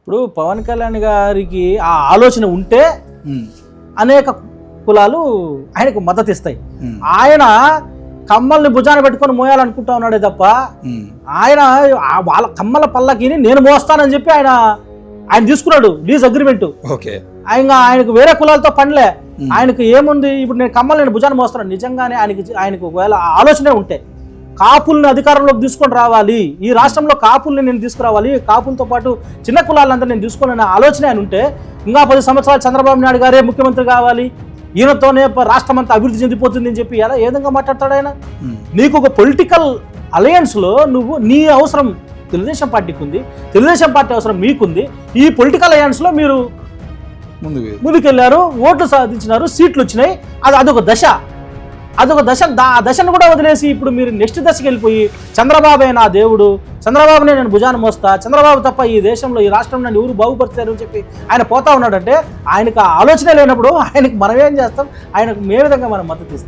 ఇప్పుడు పవన్ కళ్యాణ్ గారికి ఆ ఆలోచన ఉంటే అనేక కులాలు ఆయనకు మద్దతు ఇస్తాయి. ఆయన కమ్మల్ని భుజాన పెట్టుకొని మోయాలనుకుంటా ఉన్నాడే తప్ప ఆయన వాళ్ళ కమ్మల పల్లకిని నేను మోస్తానని చెప్పి ఆయన తీసుకున్నాడు లీజ్ అగ్రిమెంట్. ఇంకా ఆయనకు వేరే కులాలతో పనిలే. ఆయనకు ఏముంది, ఇప్పుడు నేను కమ్మలు నేను భుజాన్ని మోస్తున్నాను. నిజంగానే ఆయనకు ఒకవేళ ఆలోచనే ఉంటే కాపుల్ని అధికారంలోకి తీసుకొని రావాలి, ఈ రాష్ట్రంలో కాపుల్ని నేను తీసుకురావాలి, కాపులతో పాటు చిన్న కులాలంతా నేను తీసుకోవాలనే ఆలోచన ఆయన ఉంటే ఇంకా 10 సంవత్సరాలు చంద్రబాబు నాయుడు గారే ముఖ్యమంత్రి కావాలి, ఈయనతోనే రాష్ట్రం అంతా అభివృద్ధి చెందిపోతుంది అని చెప్పి ఎలా ఏ విధంగా మాట్లాడతాడు ఆయన? నీకు ఒక పొలిటికల్ అలయన్స్లో నీ అవసరం తెలుగుదేశం పార్టీకి ఉంది, తెలుగుదేశం పార్టీ అవసరం మీకుంది. ఈ పొలిటికల్ అలయన్స్లో మీరు ముందుకెళ్ళారు, ఓట్లు సాధించినారు, సీట్లు వచ్చినాయి. అదొక దశ. ఆ దశను కూడా వదిలేసి ఇప్పుడు మీరు నెక్స్ట్ దశకి వెళ్ళిపోయి చంద్రబాబే నా దేవుడు, చంద్రబాబునే నేను భుజాన మోస్తా, చంద్రబాబు తప్ప ఈ దేశంలో ఈ రాష్ట్రంలో ఎవరు బాగుపరుస్తారు అని చెప్పి ఆయన పోతా ఉన్నాడంటే ఆయనకు ఆ ఆలోచన లేనప్పుడు ఆయనకు మనం ఏం చేస్తాం? ఆయనకు ఏ విధంగా మనం మద్దతు ఇస్తాం?